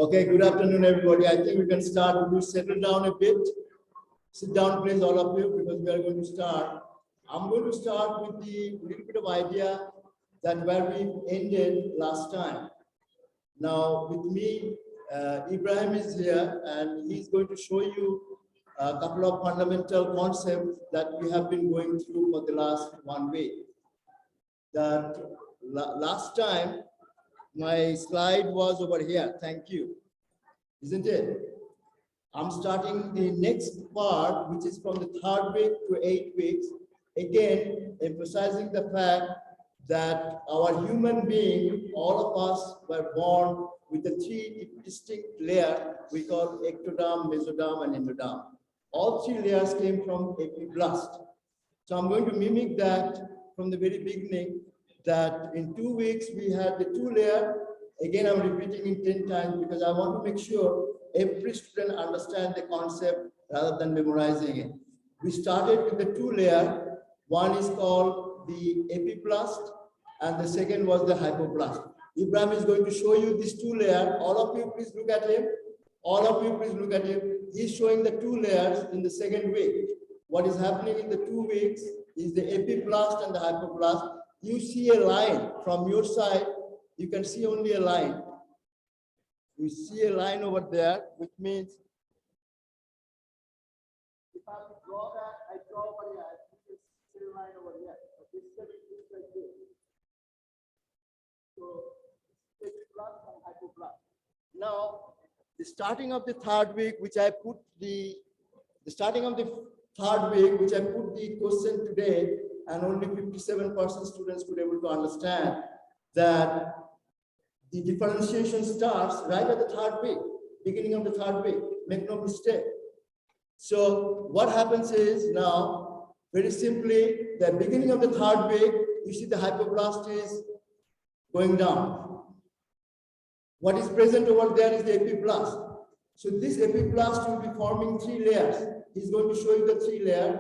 Okay, good afternoon, everybody. I think we can start. We'll settle down a bit. Sit down, please, all of you, because we are going to start. I'm going to start with the little bit of idea that where we ended last time. Now, with me, Ibrahim is here, and he's going to show you a couple of fundamental concepts that we have been going through for the last 1 week. That last time, my slide was over here. Thank you. Isn't it? I'm starting the next part, which is from the 3rd week to 8 weeks. Again, emphasizing the fact that our human being, all of us were born with the 3 distinct layers we call ectoderm, mesoderm, and endoderm. All 3 layers came from epiblast. So I'm going to mimic that from the very beginning, that in 2 weeks we had the 2 layers. Again, I'm repeating it 10 times because I want to make sure every student understands the concept rather than memorizing it. We started with the 2 layers. One is called the epiblast, and the second was the hypoblast. Ibrahim is going to show you these 2 layers. All of you, please look at him. All of you, please look at him. He's showing the 2 layers in the 2nd week. What is happening in the 2 weeks is the epiblast and the hypoblast. You see a line from your side. You can see only a line. You see a line over there, which means if I draw that, I draw over here. You can see a line over here. So this is like this. So epiblast and hypoblast. Now, the starting of the 3rd week, which I put the starting of the 3rd week, which I put the question today, and only 57% students could able to understand that the differentiation starts right at the 3rd week, beginning of the 3rd week. Make no mistake. So what happens is now, very simply, the beginning of the 3rd week, you see the hypoblast is going down. What is present over there is the epiblast. So this epiblast will be forming 3 layers. He's going to show you the 3 layers.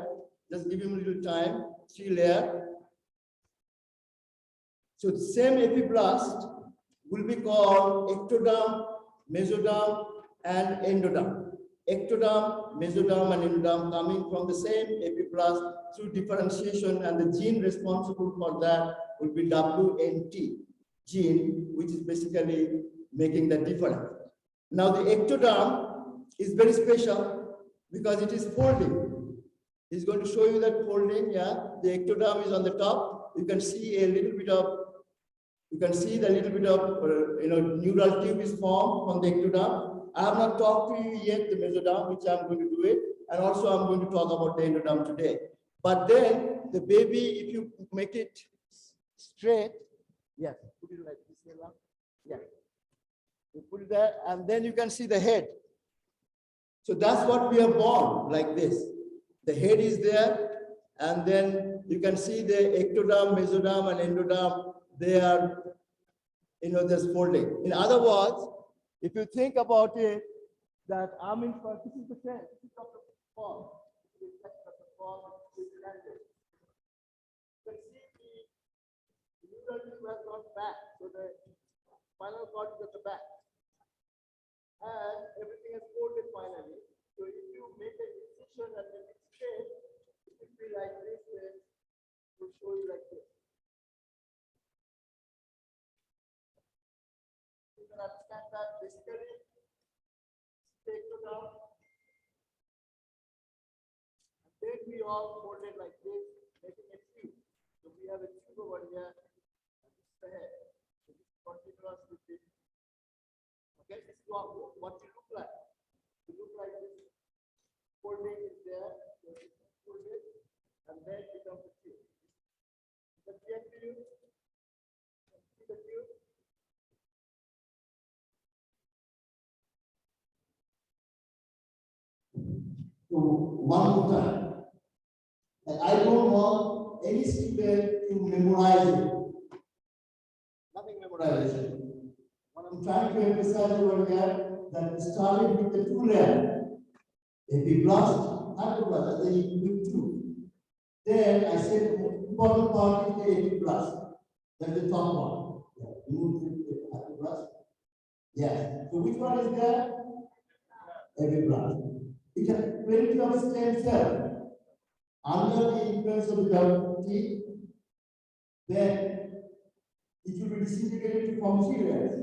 Just give him a little time. 3 layers. So the same epiblast will be called ectoderm, mesoderm, and endoderm. Ectoderm, mesoderm, and endoderm coming from the same epiblast through differentiation, and the gene responsible for that will be WNT gene, which is basically making the difference. Now the ectoderm is very special because it is folding. He's going to show you that folding. Yeah, the ectoderm is on the top. You can see a little bit of, neural tube is formed from the ectoderm. I have not talked to you yet the mesoderm, which I'm going to do it, and also I'm going to talk about the endoderm today. But then the baby, if you make it straight, yes, put it like this, yeah. You put it there, and then you can see the head. So that's what we are born like this. The head is there, and then you can see the ectoderm, mesoderm, and endoderm. They are, there's folding. In other words, if you think about it, that I'm in front, this is the head, this is of the form. This is the form, this is the you can see the neural tube has gone back, so the spinal cord is at the back. And everything is folded finally. So if you make an incision and make it straight, it will be like this, then it will show you like this. You can understand that basically, take it down. And then we all fold it like this, making a tube. So we have a tube over here, and this is the head. So this is continuous with this. Okay, this is what you look like. You look like this. Folding is there, so this is folded, and then it becomes a tube. The tube, see the tube? So one more time. And I don't want any student to memorize it. Nothing memorization. What I'm trying to emphasize over here, that it started with the 2 layers. Epiblast, hypoblast, then you do 2. Then I said the important part is the epiblast. That's the top one. Yeah. Remove the hypoblast. Yes. So which one is there? Epiblast. It has plenty of stem cells. Under the influence of the gravity, then it will be disintegrated to form ciliaries.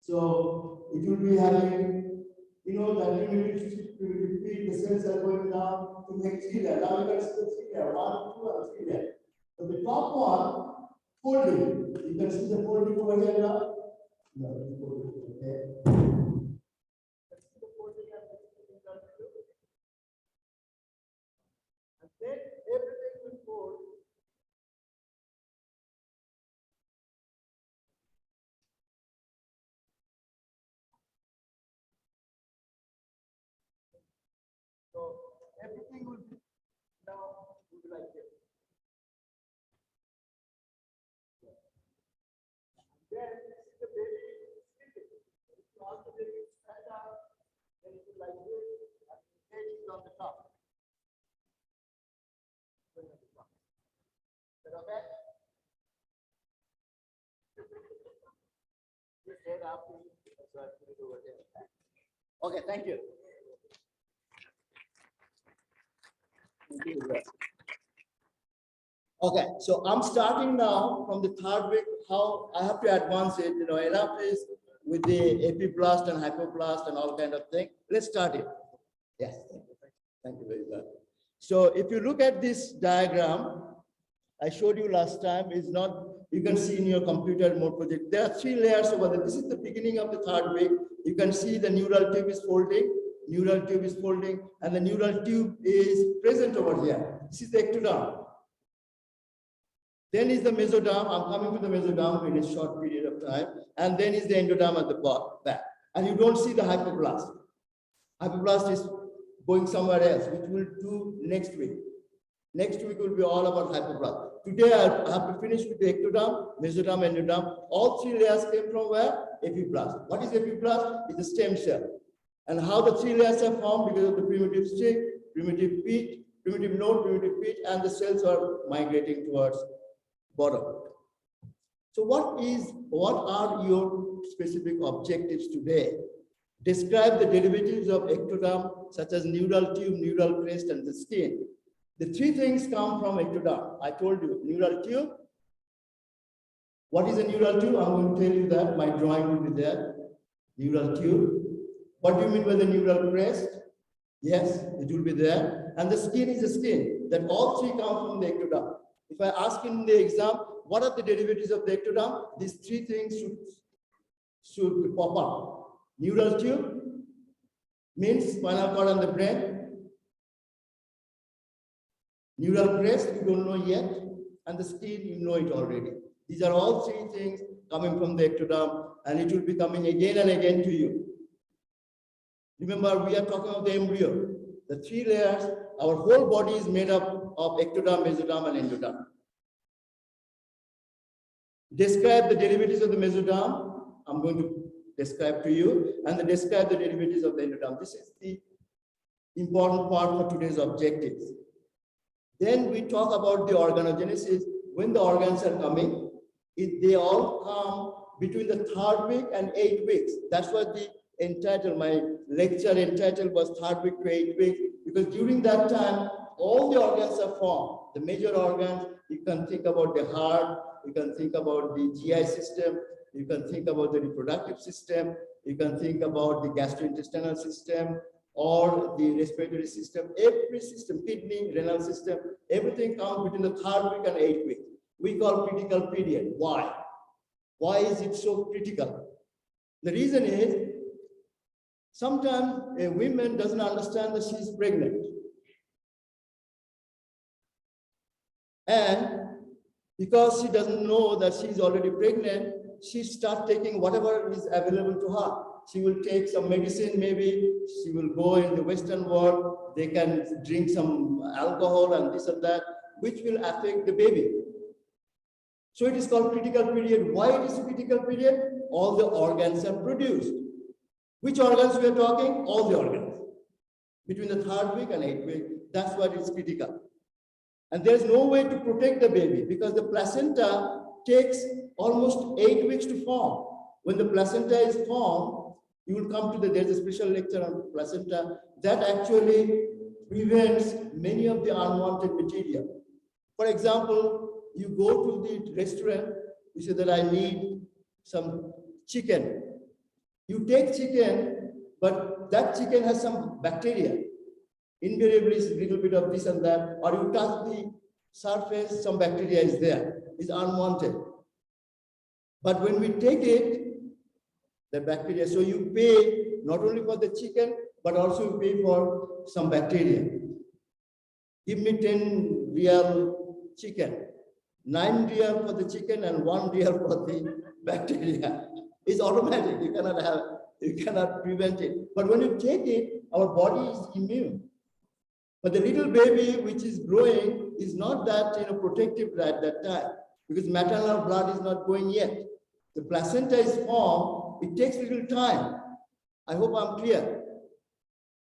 So it will be having, that primitive feed, the cells are going down to make cilia. Now you can see the cilia, 1, 2, and cilia. So the top one, folding. You can see the folding over here now. No, it's folding, okay. And then everything will fold. So everything will be like this. Then the baby is sleeping. If you ask the baby to stand up, then it will like this, and the head is on the top. Is that okay? Just head up, so I put it over there. Okay, thank you. Okay, so I'm starting now from the third week, how I have to advance it, enough is with the epiblast and hypoblast and all kind of thing. Let's start it. Yes, thank you very much. So if you look at this diagram, I showed you last time, is not, you can see in your computer more project. There are 3 layers over there. This is the beginning of the third week. You can see the neural tube is folding, and the neural tube is present over here. This is the ectoderm. Then is the mesoderm. I'm coming to the mesoderm in a short period of time. And then is the endoderm at the back. And you don't see the hypoblast. Hypoblast is going somewhere else, which we'll do next week. Next week will be all about hypoblast. Today I have to finish with the ectoderm, mesoderm, endoderm. All 3 layers came from where? Epiblast. What is epiblast? It's a stem cell. And how the 3 layers are formed? Because of the primitive stick, primitive peat, primitive node, primitive peat, and the cells are migrating towards bottom. So what are your specific objectives today? Describe the derivatives of ectoderm, such as neural tube, neural crest, and the skin. The 3 things come from ectoderm. I told you, neural tube. What is a neural tube? I'm going to tell you that. My drawing will be there. Neural tube. What do you mean by the neural crest? Yes, it will be there. And the skin is the skin. That all 3 come from the ectoderm. If I ask in the exam, what are the derivatives of the ectoderm? These 3 things should pop up. Neural tube means spinal cord and the brain. Neural crest, you don't know yet. And the skin, you know it already. These are all 3 things coming from the ectoderm, and it will be coming again and again to you. Remember, we are talking of the embryo. The 3 layers, our whole body is made up of ectoderm, mesoderm, and endoderm. Describe the derivatives of the mesoderm. I'm going to describe to you, and then describe the derivatives of the endoderm. This is the important part for today's objectives. Then we talk about the organogenesis. When the organs are coming, they all come between the 3rd week and 8 weeks. That's what the my lecture entitled was 3rd week to 8 weeks, because during that time, all the organs are formed. The major organs, you can think about the heart, you can think about the GI system, you can think about the reproductive system, you can think about the gastrointestinal system, or the respiratory system, every system, kidney, renal system, everything comes between the 3rd week and 8th week. We call critical period. Why? Why is it so critical? The reason is, sometimes a woman doesn't understand that she's pregnant. And because she doesn't know that she's already pregnant, she starts taking whatever is available to her. She will take some medicine, maybe she will go in the Western world, they can drink some alcohol and this and that, which will affect the baby. So it is called critical period. Why it is a critical period? All the organs are produced. Which organs we are talking? All the organs. Between the 3rd week and 8th week, that's what is critical. And there's no way to protect the baby because the placenta takes almost 8 weeks to form. When the placenta is formed, you will come to there's a special lecture on placenta that actually prevents many of the unwanted material. For example, you go to the restaurant, you say that I need some chicken. You take chicken, but that chicken has some bacteria. Invariably, it's a little bit of this and that, or you touch the surface, some bacteria is there, is unwanted. But when we take it, the bacteria, so you pay not only for the chicken, but also you pay for some bacteria. Give me 10 real chicken, 9 real for the chicken and 1 real for the bacteria. It's automatic, you cannot prevent it. But when you take it, our body is immune. But the little baby which is growing is not that protective at that time, because maternal blood is not going yet. The placenta is formed, it takes little time. I hope I'm clear.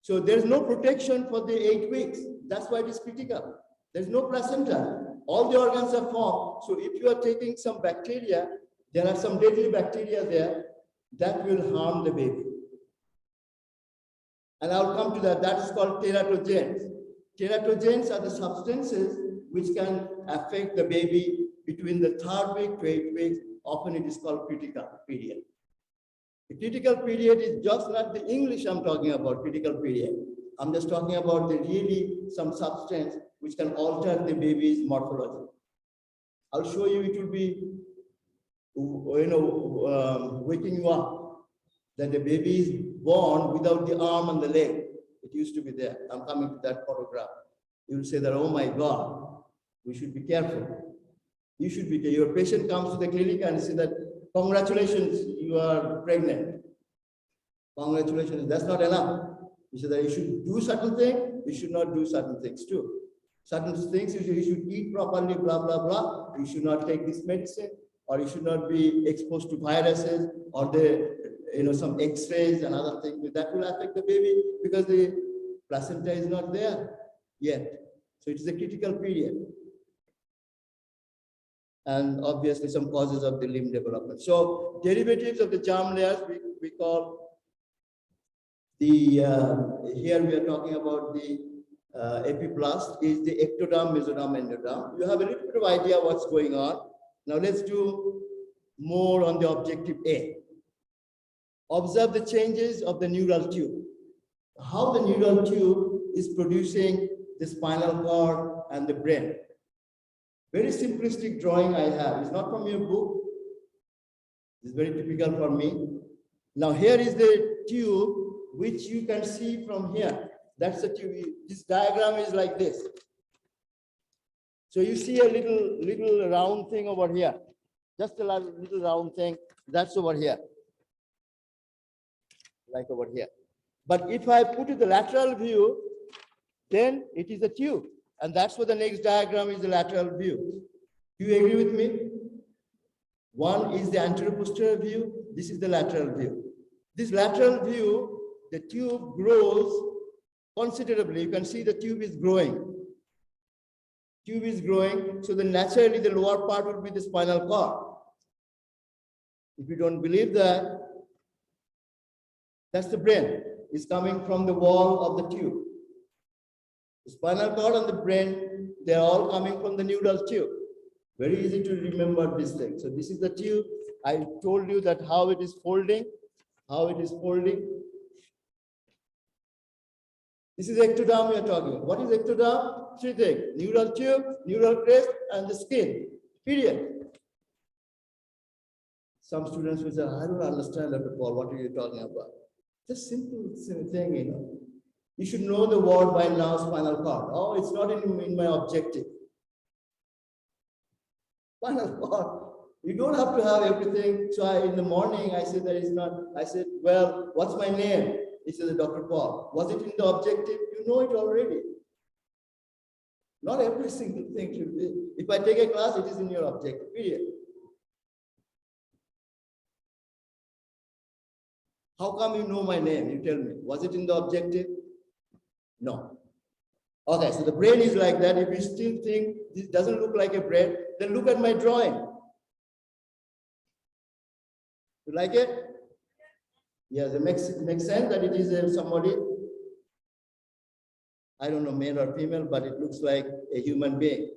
So there's no protection for the 8 weeks. That's why it is critical. There's no placenta. All the organs are formed. So if you are taking some bacteria, there are some deadly bacteria there that will harm the baby. And I'll come to that. That is called teratogens. Teratogens are the substances which can affect the baby between the 3rd week to 8 weeks. Often it is called critical period. The critical period is just not the English I'm talking about, critical period. I'm just talking about the really some substance which can alter the baby's morphology. I'll show you, it will be, waking you up that the baby is born without the arm and the leg. It used to be there. I'm coming to that photograph. You will say that, oh my God, we should be careful. You should be careful. Your patient comes to the clinic and say that, congratulations, you are pregnant. Congratulations, that's not enough. You say that you should do certain things, you should not do certain things too. Certain things you should eat properly, blah, blah, blah. You should not take this medicine, or you should not be exposed to viruses or some x-rays and other things. That will affect the baby because the placenta is not there yet. So it is a critical period. And obviously some causes of the limb development. So derivatives of the germ layers, we call here we are talking about the epiblast is the ectoderm, mesoderm, endoderm. You have a little bit of idea what's going on. Now let's do more on the objective A. Observe the changes of the neural tube. How the neural tube is producing the spinal cord and the brain. Very simplistic drawing I have. It's not from your book. It's very typical for me. Now here is the tube which you can see from here. That's the tube. This diagram is like this. So you see a little round thing over here. Just a little round thing. That's over here. Like over here. But if I put it the lateral view, then it is a tube. And that's what the next diagram is, the lateral view. Do you agree with me? One is the anterior-posterior view. This is the lateral view. This lateral view, the tube grows considerably. You can see the tube is growing. Tube is growing, so then naturally the lower part would be the spinal cord. If you don't believe that, that's the brain. It's coming from the wall of the tube. The spinal cord and the brain, they're all coming from the neural tube. Very easy to remember this thing. So this is the tube. I told you that how it is folding, This is ectoderm we are talking about. What is ectoderm? 3 things: neural tube, neural crest, and the skin. Period. Some students will say, I don't understand, Dr. Paul, what are you talking about? Just simple thing, You should know the word by now, spinal cord. Oh, it's not in my objective. Spinal cord. You don't have to have everything. So in the morning, I said, I said, well, what's my name? He said, Dr. Paul. Was it in the objective? You know it already. Not every single thing should be. If I take a class, it is in your objective, period. How come you know my name? You tell me. Was it in the objective? No. Okay, so the brain is like that. If you still think this doesn't look like a brain, then look at my drawing. You like it? Yes, it makes sense that it is somebody, I don't know, male or female, but it looks like a human being.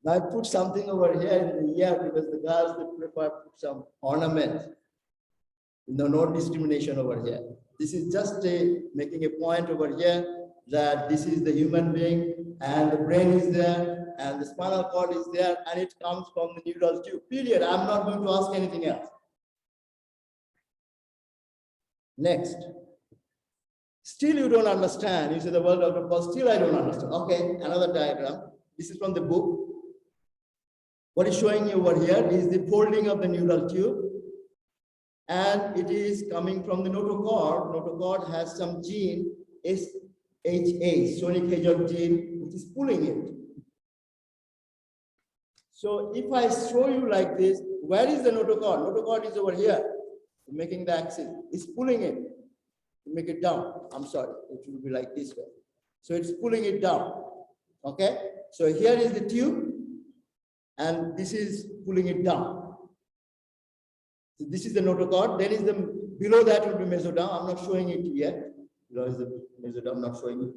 Now I put something over here in the ear because the girls they prefer put some ornament. No discrimination over here. This is just making a point over here that this is the human being and the brain is there and the spinal cord is there and it comes from the neural tube. Period. I'm not going to ask anything else. Next. Still you don't understand. You say the word Dr. Paul, still I don't understand. Okay, another diagram. This is from the book. What is showing you over here is the folding of the neural tube. And it is coming from the notochord. Notochord has some gene, SHH, Sonic Hedgehog gene, which is pulling it. So if I show you like this, where is the notochord? Notochord is over here, making the axis. It's pulling it to make it down. I'm sorry, it will be like this way. So it's pulling it down. Okay? So here is the tube, and this is pulling it down. So this is the notochord. Then is the below that will be mesoderm. I'm not showing it yet. Below is the mesoderm. I'm not showing it.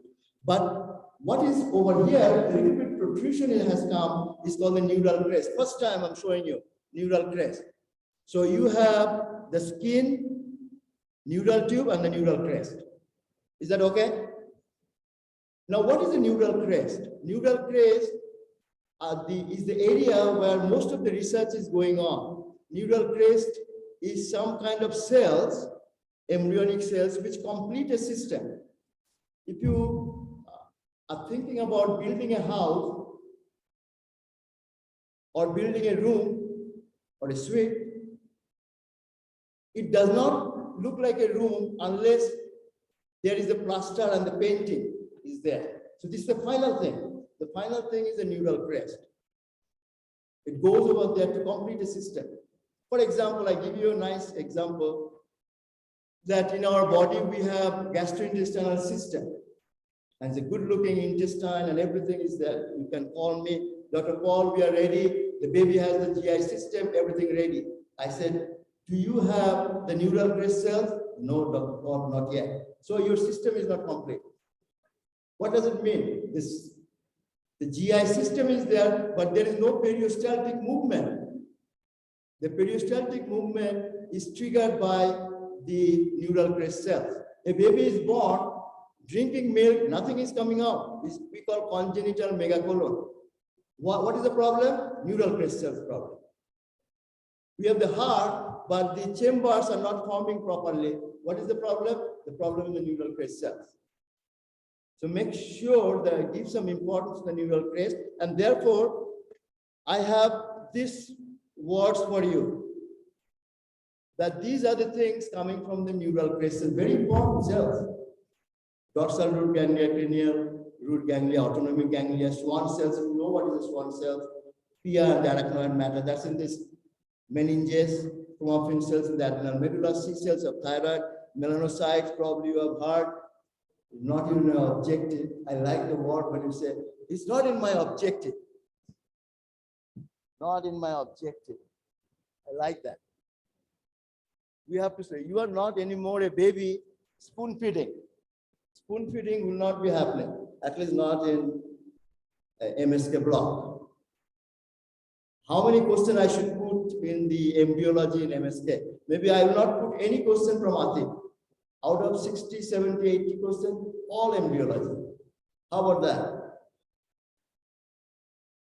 But what is over here? A little bit protrusion has come. Is called the neural crest. First time I'm showing you neural crest. So you have the skin, neural tube, and the neural crest. Is that okay? Now, what is the neural crest? Neural crest is the area where most of the research is going on. Neural crest is some kind of cells, embryonic cells, which complete a system. If you are thinking about building a house or building a room or a suite, it does not look like a room unless there is the plaster and the painting is there. So this is the final thing. The final thing is the neural crest. It goes over there to complete a system. For example, I give you a nice example that in our body we have gastrointestinal system. And it's a good-looking intestine and everything is there. You can call me, Dr. Paul, we are ready. The baby has the GI system, everything ready. I said, do you have the neural crest cells? No, Dr. Paul, not yet. So your system is not complete. What does it mean? The GI system is there, but there is no peristaltic movement. The peristaltic movement is triggered by the neural crest cells. A baby is born, drinking milk, nothing is coming out. This we call congenital megacolon. What is the problem? Neural crest cells problem. We have the heart, but the chambers are not forming properly. What is the problem? The problem is the neural crest cells. So make sure that give some importance to the neural crest, and therefore I have this words for you, that these are the things coming from the neural crest cells, very important cells. Dorsal root ganglia, cranial root ganglia, autonomic ganglia, Schwann cells. You know what is a Schwann cells? Pia and arachnoid matter. That's in this meninges, chromaffin cells in the adrenal medulla, C cells of thyroid, melanocytes. Probably you have heard. Not in my objective. I like the word, but you say it's not in my objective. Not in my objective. I like that. We have to say, you are not anymore a baby spoon feeding. Spoon feeding will not be happening, at least not in MSK block. How many questions I should put in the embryology in MSK? Maybe I will not put any question from Atif. Out of 60, 70, 80 questions, all embryology. How about that?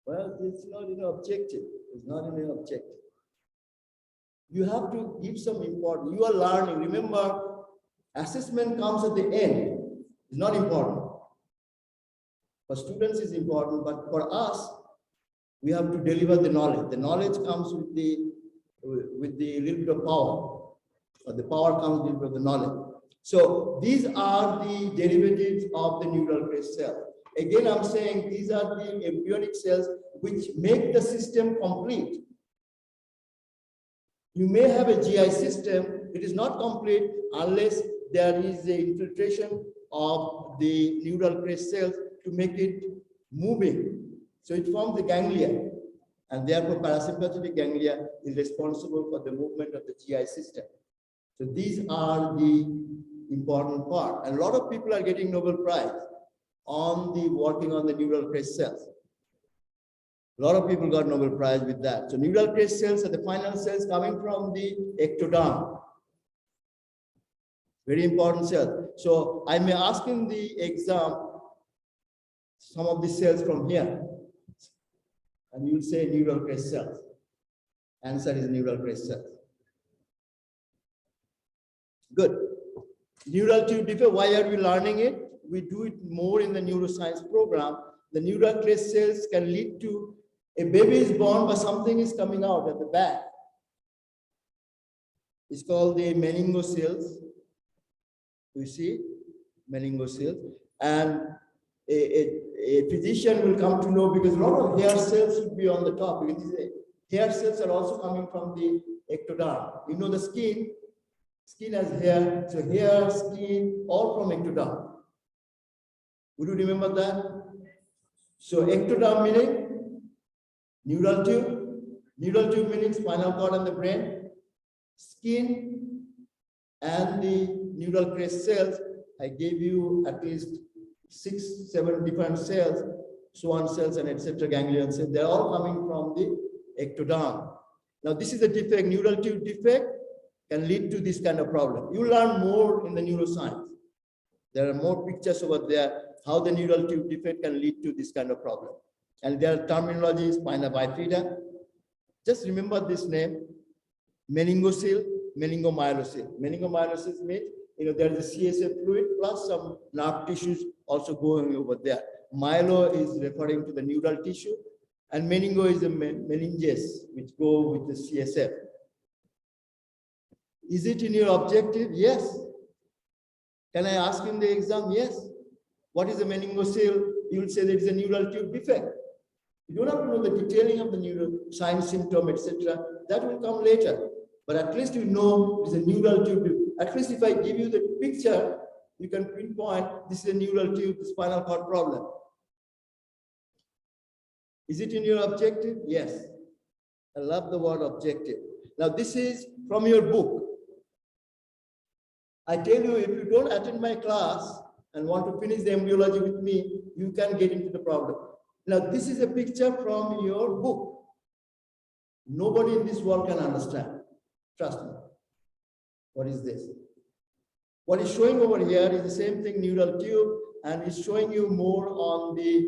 Well, it's not an objective. It's not an objective. You have to give some importance. You are learning. Remember, assessment comes at the end. It's not important. For students, it's important, but for us, we have to deliver the knowledge. The knowledge comes with the little bit of power. Or the power comes with a little bit of the knowledge. So these are the derivatives of the neural crest cell. Again, I'm saying these are the embryonic cells which make the system complete. You may have a GI system, it is not complete unless there is the infiltration of the neural crest cells to make it moving. So it forms the ganglia. And therefore, parasympathetic ganglia is responsible for the movement of the GI system. So these are the important part. And a lot of people are getting Nobel Prize on the working on the neural crest cells. A lot of people got Nobel Prize with that. So neural crest cells are the final cells coming from the ectoderm. Very important cell. So I may ask in the exam some of the cells from here. And you'll say neural crest cells. Answer is neural crest cells. Good. Neural tube defect, why are we learning it? We do it more in the neuroscience program. The neural crest cells can lead to a baby is born, but something is coming out at the back. It's called the meningocele. You see, meningocele. And a physician will come to know because a lot of hair cells should be on the top. Because hair cells are also coming from the ectoderm. You know the skin has hair, so hair, skin, all from ectoderm. Would you remember that? So ectoderm meaning neural tube meaning spinal cord and the brain, skin and the neural crest cells. I gave you at least 6, 7 different cells, Schwann cells and etc. ganglion cells. They're all coming from the ectoderm. Now this is a defect, neural tube defect can lead to this kind of problem. You learn more in the neuroscience. There are more pictures over there, how the neural tube defect can lead to this kind of problem. And there are terminologies, spina bifida. Just remember this name, meningocele, meningomyelocele. Meningomyelocele means, there is a CSF fluid plus some nerve tissues also going over there. Myelo is referring to the neural tissue, and meningo is the meninges, which go with the CSF. Is it in your objective? Yes. Can I ask in the exam? Yes. What is a meningocele? You will say that it's a neural tube defect. You don't have to know the detailing of the neural sign, symptom, etc. That will come later. But at least you know it's a neural tube. At least if I give you the picture, you can pinpoint this is a neural tube, spinal cord problem. Is it in your objective? Yes. I love the word objective. Now this is from your book. I tell you, if you don't attend my class and want to finish the embryology with me, you can get into the problem. Now, this is a picture from your book. Nobody in this world can understand. Trust me. What is this? What is showing over here is the same thing, neural tube, and it's showing you more on the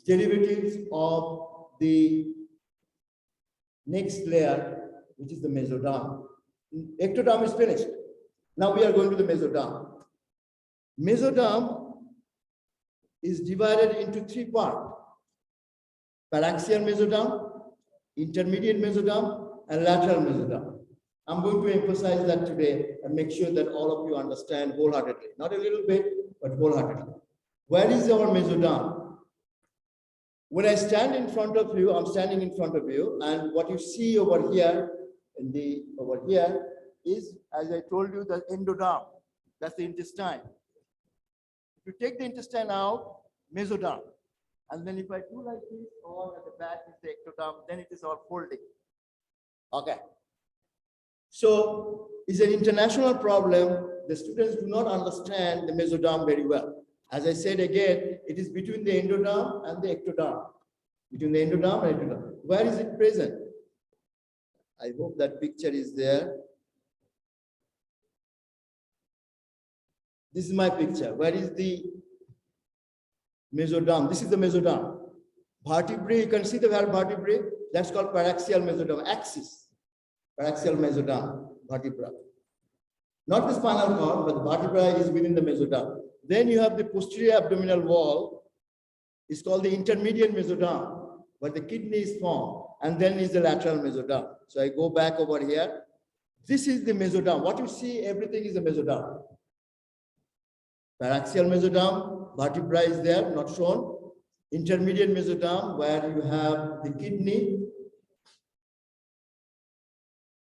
derivatives of the next layer, which is the mesoderm. Ectoderm is finished. Now we are going to the mesoderm. Mesoderm is divided into 3 parts: paraxial mesoderm, intermediate mesoderm, and lateral mesoderm. I'm going to emphasize that today and make sure that all of you understand wholeheartedly. Not a little bit, but wholeheartedly. Where is our mesoderm? When I stand in front of you, I'm standing in front of you, and what you see over here, is, as I told you, the endoderm. That's the intestine. If you take the intestine out, mesoderm. And then if I do like this, or at the back is the ectoderm, then it is all folding. Okay. So it's an international problem. The students do not understand the mesoderm very well. As I said again, it is between the endoderm and the ectoderm. Between the endoderm and ectoderm. Where is it present? I hope that picture is there. This is my picture. Where is the mesoderm? This is the mesoderm. Vertebrae, you can see the vertebrae. That's called paraxial mesoderm, axis. Paraxial mesoderm, vertebra. Not the spinal cord, but the vertebra is within the mesoderm. Then you have the posterior abdominal wall. It's called the intermediate mesoderm, where the kidney is formed. And then is the lateral mesoderm. So I go back over here. This is the mesoderm. What you see, everything is the mesoderm. Paraxial mesoderm, vertebra is there, not shown. Intermediate mesoderm, where you have the kidney.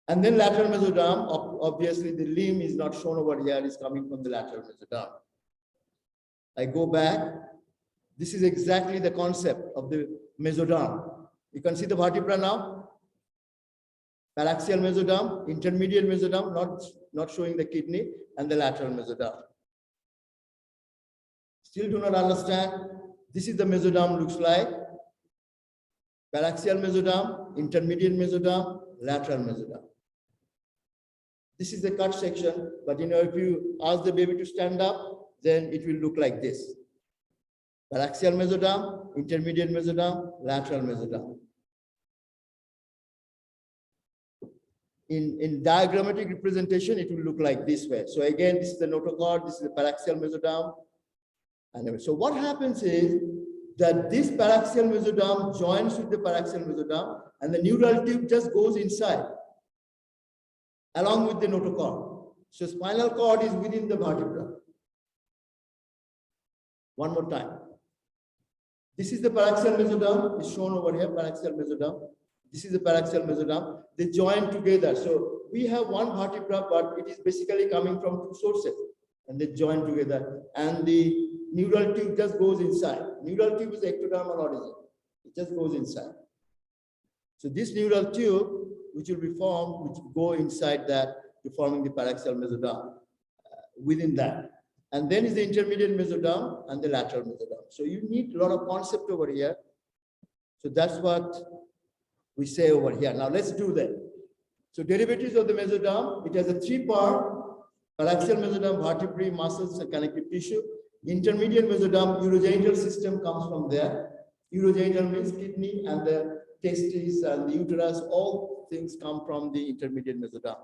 And then lateral mesoderm, obviously the limb is not shown over here, is coming from the lateral mesoderm. I go back. This is exactly the concept of the mesoderm. You can see the vertebra now. Paraxial mesoderm, intermediate mesoderm, not showing the kidney, and the lateral mesoderm. Still do not understand. This is the mesoderm looks like. Paraxial mesoderm, intermediate mesoderm, lateral mesoderm. This is the cut section, but if you ask the baby to stand up, then it will look like this. Paraxial mesoderm, intermediate mesoderm, lateral mesoderm. In diagrammatic representation, it will look like this way. So again, this is the notochord, this is the paraxial mesoderm. And so what happens is that this paraxial mesoderm joins with the paraxial mesoderm, and the neural tube just goes inside, along with the notochord. So spinal cord is within the vertebra. One more time. This is the paraxial mesoderm, it's shown over here, paraxial mesoderm. This is the paraxial mesoderm. They join together. So we have one vertebra, but it is basically coming from two sources, and they join together. And the neural tube just goes inside. Neural tube is ectodermal origin. It just goes inside. So this neural tube, which will be formed, which will go inside that to forming the paraxial mesoderm within that. And then is the intermediate mesoderm and the lateral mesoderm. So you need a lot of concept over here. So that's what we say over here. Now let's do that. So derivatives of the mesoderm, it has a three-part: paraxial mesoderm, vertebrae, muscles, and connective tissue. Intermediate mesoderm, urogenital system comes from there. Urogenital means kidney and the testes and the uterus, all things come from the intermediate mesoderm.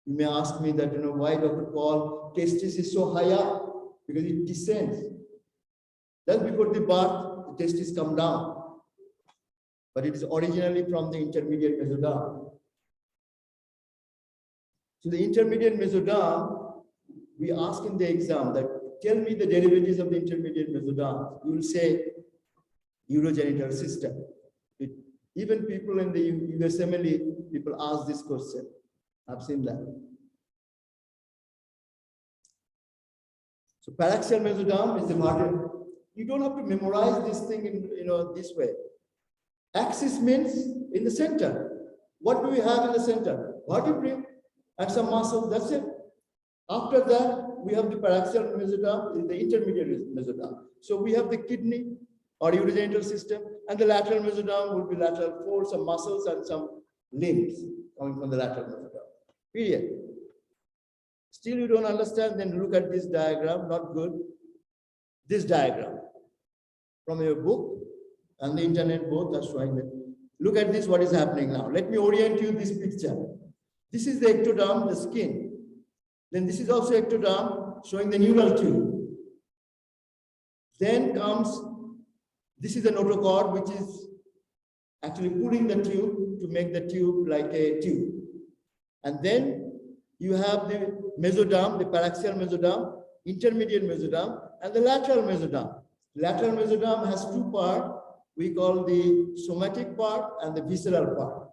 You may ask me that, why Dr. Paul, testis is so high up? Because it descends. Just before the birth, the testis come down. But it is originally from the intermediate mesoderm. So the intermediate mesoderm, we ask in the exam that, tell me the derivatives of the intermediate mesoderm. You will say urogenital system. Even people in the USMLE, people ask this question. I've seen that. So paraxial mesoderm is the vertebra. You don't have to memorize this thing in this way. Axis means in the center. What do we have in the center? Vertebrae and some muscle, that's it. After that, we have the paraxial mesoderm, the intermediate mesoderm. So we have the kidney or urogenital system, and the lateral mesoderm will be lateral folds, some muscles and some limbs coming from the lateral mesoderm. Period. Still you don't understand, then look at this diagram, not good. This diagram from your book and the internet both are showing that. Look at this, what is happening now. Let me orient you this picture. This is the ectoderm, the skin. Then this is also ectoderm showing the neural tube. Then comes, this is the notochord, which is actually pulling the tube to make the tube like a tube. And then you have the mesoderm, the paraxial mesoderm, intermediate mesoderm, and the lateral mesoderm. Lateral mesoderm has two parts. We call the somatic part and the visceral part.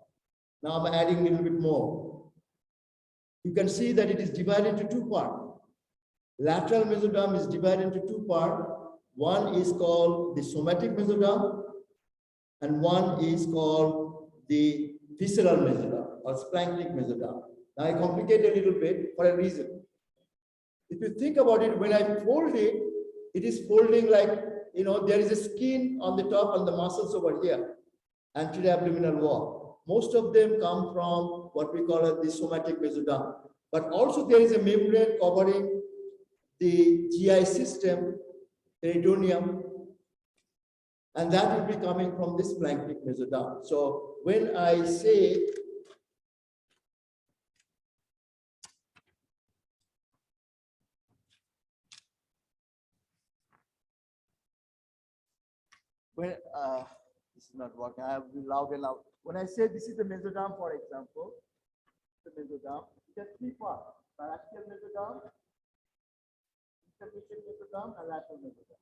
Now I'm adding a little bit more. You can see that it is divided into two parts. Lateral mesoderm is divided into two parts. One is called the somatic mesoderm, and one is called the visceral mesoderm or splanchnic mesoderm. Now I complicate a little bit for a reason. If you think about it, when I fold it, it is folding like, there is a skin on the top and the muscles over here, anterior abdominal wall. Most of them come from what we call the somatic mesoderm. But also there is a membrane covering the GI system, peritoneum, and that will be coming from this splanchnic mesoderm. So when I say this is not working, I have to be loud and loud. When I say this is the mesoderm, for example, the mesoderm, it has three parts: paraxial mesoderm, intermediate mesoderm, and lateral mesoderm.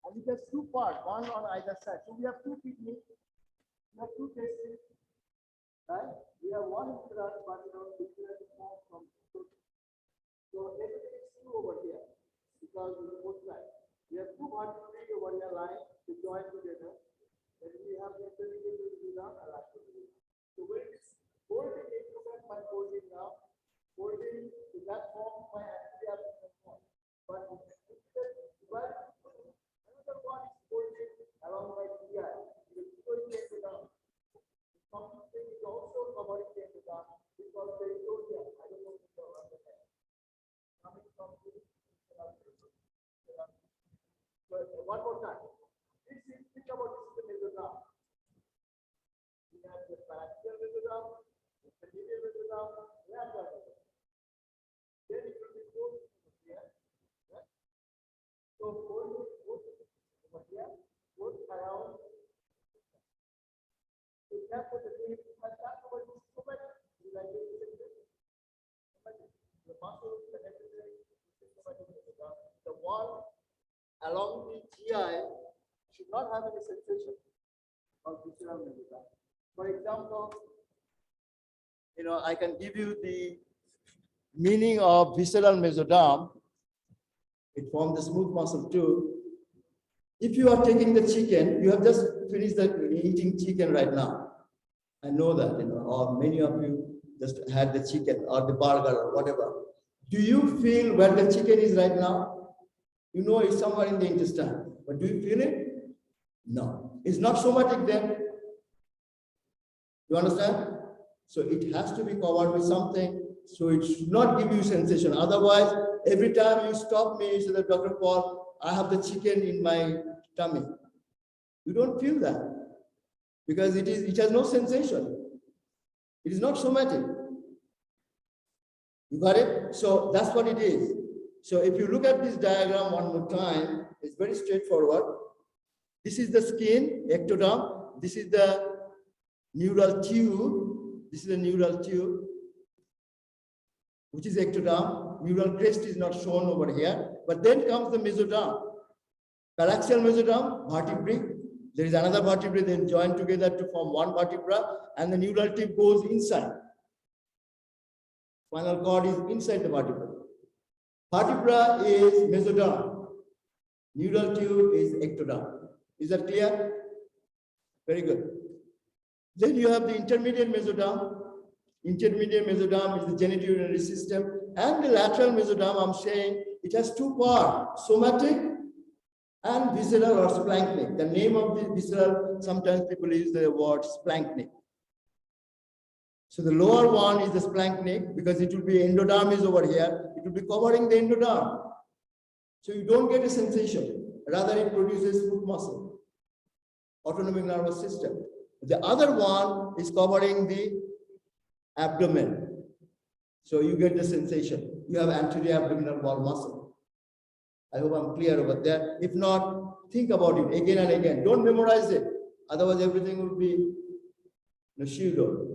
And it has two parts, one on either side. So we have two kidneys, we have two testes, right? We have one uterus, but the uterus is formed from two. So everything is true over here because we both sides. We have two vertebrae over here lying to join together. Then we have the intermediate mesoderm and lateral mesoderm. So when it is folding ectoderm by folding now, folding is that form by anterior form. But another one is folding along by GI. It is going to endoderm. Something is also covering the endoderm because the endoderm, I don't know if you understand. Coming from the one more time. This is think about this is the mesoderm. We have the paraxial mesoderm, the medial mesoderm, lateral mesoderm. Then it will be both here. Right? So both over here, both around. So therefore the thing is that over this so much the muscles, the everything, the wall along the GI should not have any sensation of visceral mesoderm. For example, I can give you the meaning of visceral mesoderm. It forms the smooth muscle too. If you are taking the chicken, you have just finished eating chicken right now. I know that, or many of you just had the chicken or the burger or whatever. Do you feel where the chicken is right now? It's somewhere in the intestine, but do you feel it? No, it's not somatic then. You understand? So it has to be covered with something, so it should not give you sensation. Otherwise, every time you stop me, you say that, Dr. Paul, I have the chicken in my tummy. You don't feel that because it has no sensation. It is not somatic. You got it? So that's what it is. So if you look at this diagram one more time, it's very straightforward. This is the skin, ectoderm. This is the neural tube. This is the neural tube, which is ectoderm. Neural crest is not shown over here. But then comes the mesoderm. Paraxial mesoderm, vertebrae. There is another vertebrae, then joined together to form one vertebra, and the neural tube goes inside. Spinal cord is inside the vertebra. Vertebra is mesoderm. Neural tube is ectoderm. Is that clear? Very good. Then you have the intermediate mesoderm. Intermediate mesoderm is the genitourinary system. And the lateral mesoderm, I'm saying, it has two parts, somatic and visceral or splanchnic. The name of the visceral, sometimes people use the word splanchnic. So the lower one is the splanchnic because it will be endoderm is over here. It will be covering the endoderm. So you don't get a sensation. Rather, it produces smooth muscle, autonomic nervous system. The other one is covering the abdomen. So you get the sensation. You have anterior abdominal wall muscle. I hope I'm clear over there. If not, think about it again and again. Don't memorize it. Otherwise, everything will be pseudo.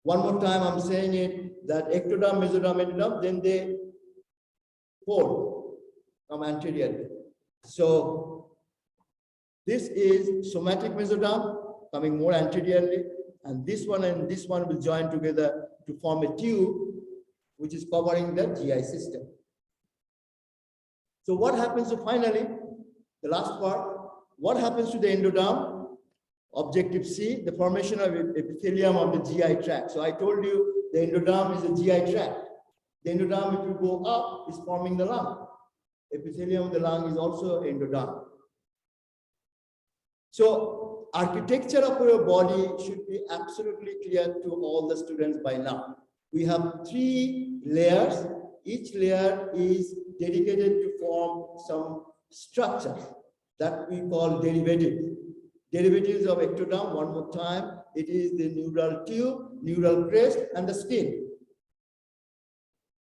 One more time, I'm saying it, that ectoderm, mesoderm, endoderm, then they fold, come anteriorly. So this is somatic mesoderm, coming more anteriorly, and this one will join together to form a tube, which is covering the GI system. So what happens to finally, the last part, what happens to the endoderm? Objective C, the formation of epithelium of the GI tract. So I told you the endoderm is a GI tract. The endoderm, if you go up, is forming the lung. Epithelium of the lung is also endoderm. So architecture of your body should be absolutely clear to all the students by now. We have 3 layers. Each layer is dedicated to form some structure that we call derivatives. Derivatives of ectoderm, one more time, it is the neural tube, neural crest, and the skin.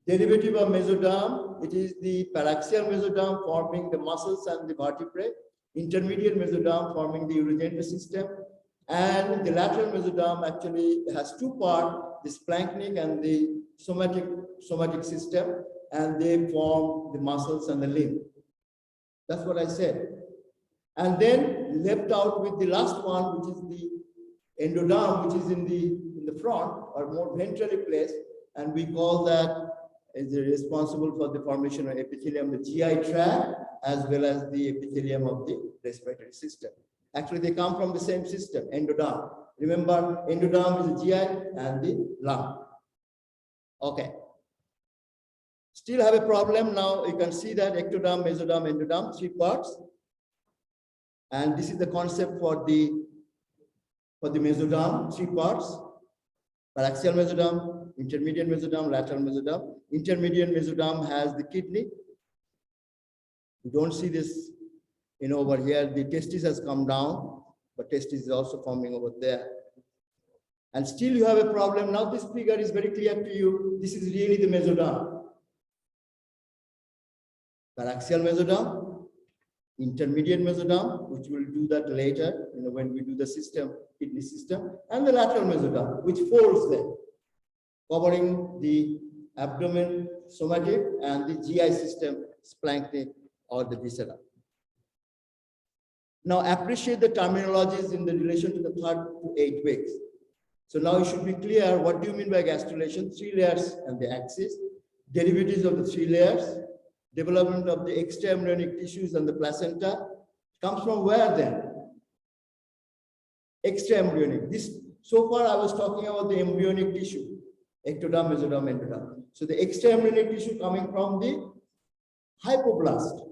Derivative of mesoderm, it is the paraxial mesoderm forming the muscles and the vertebrae, intermediate mesoderm forming the urogenital system, and the lateral mesoderm actually has 2 parts, the splanchnic and the somatic system, and they form the muscles and the limb. That's what I said. And then left out with the last one, which is the endoderm, which is in the front or more ventrally placed, and we call that is responsible for the formation of epithelium of the GI tract as well as the epithelium of the respiratory system. Actually, they come from the same system, endoderm. Remember, endoderm is the GI and the lung. Okay. Still have a problem now. You can see that ectoderm, mesoderm, endoderm, 3 parts. And this is the concept for the mesoderm, 3 parts. Paraxial mesoderm, intermediate mesoderm, lateral mesoderm. Intermediate mesoderm has the kidney. You don't see this, over here. The testis has come down, but testis is also forming over there. And still you have a problem. Now this figure is very clear to you. This is really the mesoderm. Paraxial mesoderm, intermediate mesoderm, which we'll do that later, when we do the system, kidney system, and the lateral mesoderm, which folds them, covering the abdomen, somatic, and the GI system, splanchnic, or the viscera. Now appreciate the terminologies in the relation to the 3rd to 8 weeks. So now you should be clear, what do you mean by gastrulation? 3 layers and the axis, derivatives of the 3 layers, development of the extra-embryonic tissues and the placenta. Comes from where then? Extra-embryonic. So far I was talking about the embryonic tissue, ectoderm, mesoderm, endoderm. So the extra-embryonic tissue coming from the hypoblast.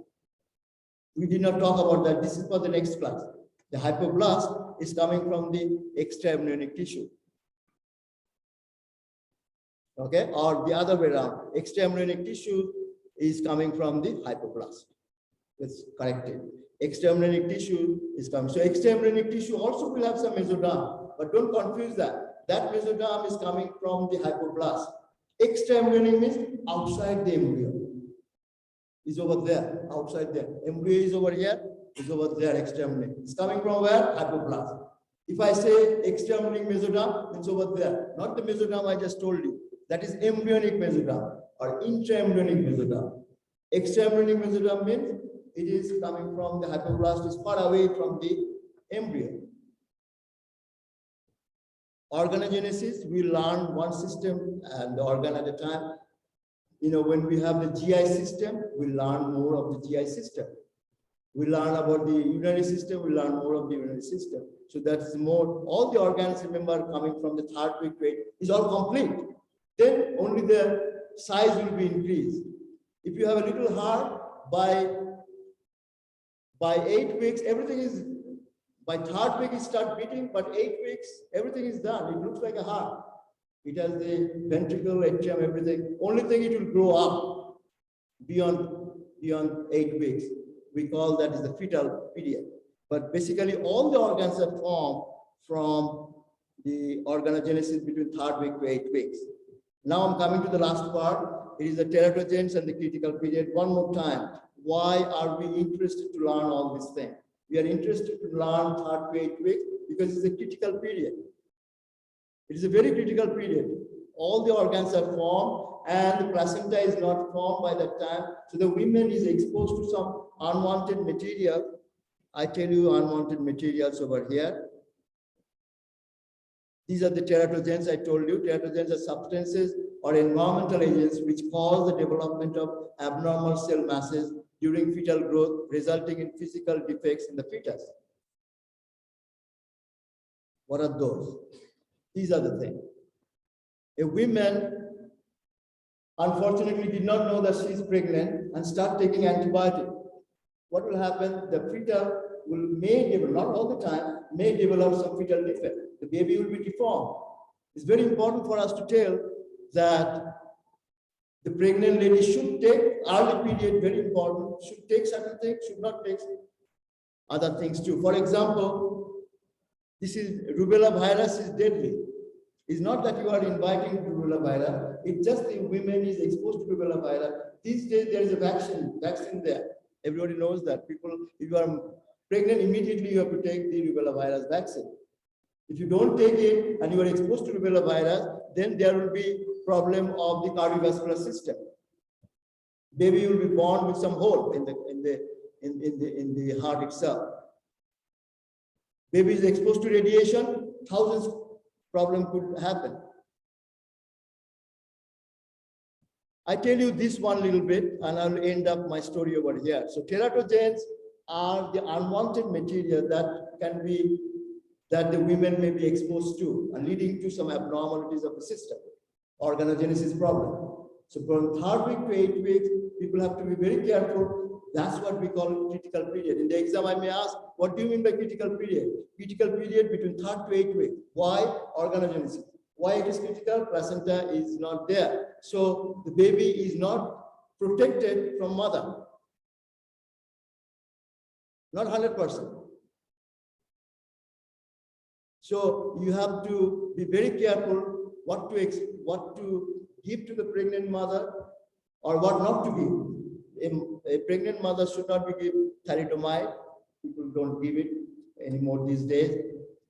We did not talk about that. This is for the next class. The hypoblast is coming from the extra-embryonic tissue. Okay, or the other way around. Extra-embryonic tissue is coming from the hypoblast. Let's correct it. Extra-embryonic tissue is coming. So extra-embryonic tissue also will have some mesoderm, but don't confuse that. That mesoderm is coming from the hypoblast. Extra-embryonic means outside the embryo. Is over there, outside there. Embryo is over here, is over there, extra-embryonic. It's coming from where? Hypoblast. If I say extra-embryonic mesoderm, it's over there. Not the mesoderm I just told you. That is embryonic mesoderm or intra-embryonic mesoderm. Extra-embryonic mesoderm means it is coming from the hypoblast, is far away from the embryo. Organogenesis, we learn one system and the organ at a time. When we have the GI system, we learn more of the GI system. We learn about the urinary system, we learn more of the urinary system. So that's more, all the organs, remember, coming from the 3rd week to 8 is all complete. Then only the size will be increased. If you have a little heart, by 8 weeks, everything is, by 3rd week it starts beating, but 8 weeks, everything is done. It looks like a heart. It has the ventricle, atrium, everything. Only thing it will grow up beyond 8 weeks. We call that is the fetal period. But basically all the organs are formed from the organogenesis between 3rd week to 8 weeks. Now I'm coming to the last part. It is the teratogens and the critical period. One more time. Why are we interested to learn all these things? We are interested to learn 3rd to 8 weeks because it's a critical period. It is a very critical period. All the organs are formed and the placenta is not formed by that time. So the woman is exposed to some unwanted material. I tell you unwanted materials over here. These are the teratogens I told you. Teratogens are substances or environmental agents which cause the development of abnormal cell masses during fetal growth, resulting in physical defects in the fetus. What are those? These are the things. A woman, unfortunately, did not know that she is pregnant and start taking antibiotics. What will happen? The fetal may develop, not all the time, may develop some fetal defect. The baby will be deformed. It's very important for us to tell that the pregnant lady should take early period, very important, should take certain things, should not take other things too. For example, this is rubella virus is deadly. It's not that you are inviting rubella virus, it's just the women is exposed to rubella virus. These days there is a vaccine there. Everybody knows that. People, if you are pregnant, immediately you have to take the rubella virus vaccine. If you don't take it and you are exposed to rubella virus, then there will be problem of the cardiovascular system. Baby will be born with some hole in the heart itself. Baby is exposed to radiation, thousands of problems could happen. I tell you this one little bit and I'll end up my story over here. So teratogens are the unwanted material that the women may be exposed to and leading to some abnormalities of the system, organogenesis problem. So from 3rd week to 8th week, people have to be very careful. That's what we call critical period. In the exam, I may ask, what do you mean by critical period? Critical period between 3rd to 8th week. Why? Organogenesis. Why it is critical? Placenta is not there. So the baby is not protected from mother. Not 100%. So you have to be very careful what to give to the pregnant mother or what not to give. A pregnant mother should not be given thalidomide. People don't give it anymore these days.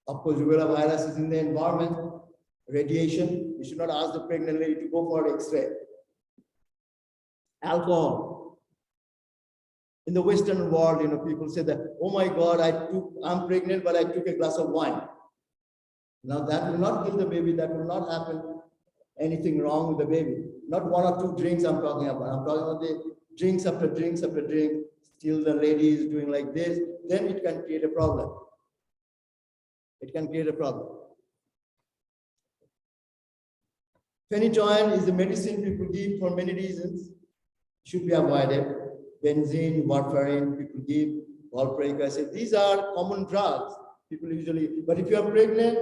Of course, rubella virus is in the environment. Radiation. You should not ask the pregnant lady to go for X-ray. Alcohol. In the Western world, people say that, oh my God, I'm pregnant, but I took a glass of wine. Now that will not kill the baby. That will not happen anything wrong with the baby. Not 1 or 2 drinks I'm talking about. I'm talking about the drinks after drinks after drink. Still the lady is doing like this. Then it can create a problem. It can create a problem. Phenytoin is a medicine people give for many reasons. Should be avoided. Benzene, warfarin, people give, valproic acid. These are common drugs. People usually, but if you are pregnant,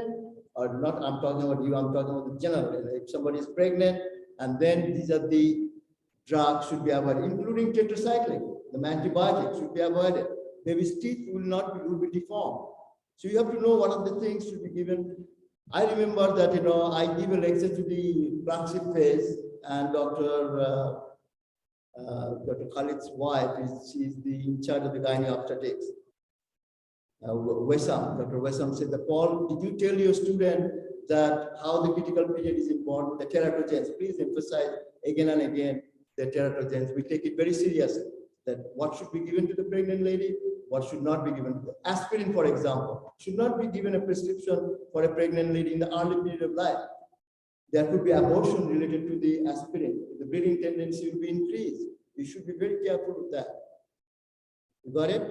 or not, I'm talking about you, I'm talking about the general. If somebody is pregnant, and then these are the drugs should be avoided, including tetracycline. The antibiotics should be avoided. Baby's teeth will be deformed. So you have to know what are the things should be given. I remember that, I give a lecture to the flagship phase, and Dr. Khalid's wife, she's in charge of the gynae obstetrics. Dr. Wessam said, Paul, did you tell your student that how the critical period is important, the teratogens? Please emphasize again and again the teratogens. We take it very seriously, that what should be given to the pregnant lady, what should not be given. Aspirin, for example, should not be given a prescription for a pregnant lady in the early period of life. There could be abortion related to the aspirin. The bleeding tendency will be increased. You should be very careful with that. You got it?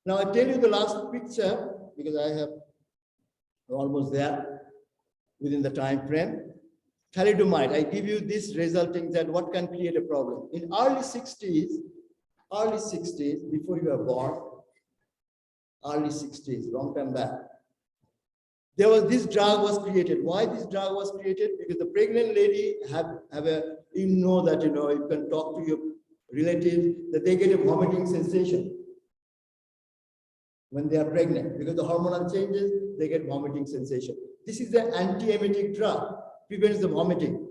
Now I tell you the last picture because I have almost there within the time frame. Thalidomide, I give you this resulting that what can create a problem. In early 60s, before you were born, early 60s, long time back, there was this drug was created. Why this drug was created? Because the pregnant lady you can talk to your relatives that they get a vomiting sensation when they are pregnant. Because the hormonal changes, they get vomiting sensation. This is the antiemetic drug, prevents the vomiting.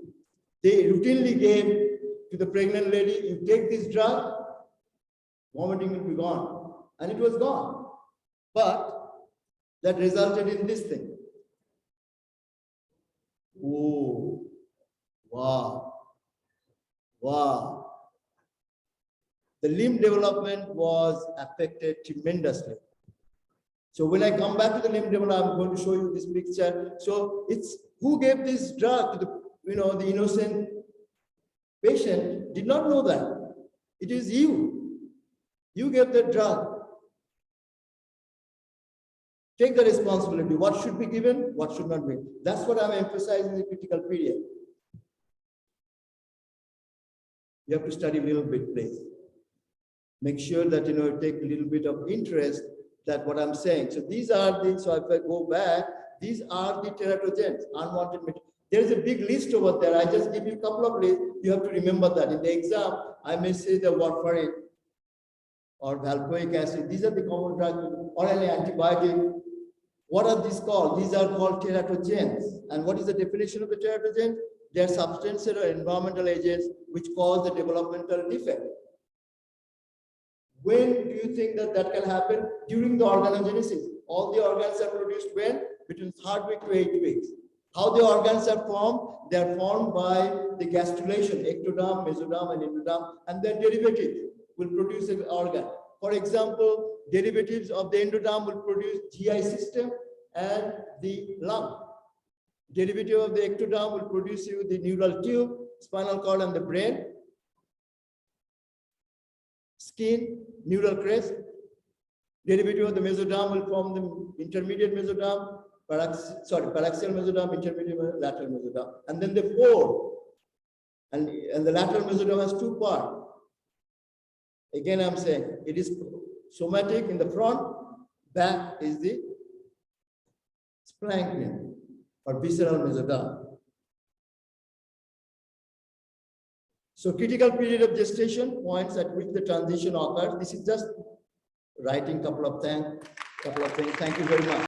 They routinely gave to the pregnant lady, you take this drug, vomiting will be gone. And it was gone. But that resulted in this thing. Oh, wow. Wow. The limb development was affected tremendously. So when I come back to the limb development, I'm going to show you this picture. So it's who gave this drug to the innocent patient did not know that. It is you. You gave the drug. Take the responsibility. What should be given, what should not be. That's what I'm emphasizing in the critical period. You have to study a little bit, please. Make sure that you take a little bit of interest that what I'm saying. So these are the, so if I go back, these are the teratogens, unwanted material. There is a big list over there. I just give you a couple of lists. You have to remember that. In the exam, I may say the warfarin or valproic acid. These are the common drugs or any antibiotic. What are these called? These are called teratogens. And what is the definition of the teratogen? They are substances or environmental agents which cause the developmental defect. When do you think that can happen? During the organogenesis. All the organs are produced when? Between 3rd week to 8th weeks. How the organs are formed? They are formed by the gastrulation, ectoderm, mesoderm, and endoderm, and their derivatives will produce an organ. For example, derivatives of the endoderm will produce GI system and the lung. Derivative of the ectoderm will produce you the neural tube, spinal cord, and the brain. Skin, neural crest, Derivative of the mesoderm will form the intermediate mesoderm, paraxial mesoderm, intermediate lateral mesoderm, and then the four. And the lateral mesoderm has two parts. Again, I'm saying it is somatic in the front, back is the splanchnium or visceral mesoderm. So critical period of gestation, points at which the transition occurs. This is just writing couple of things. Thank you very much.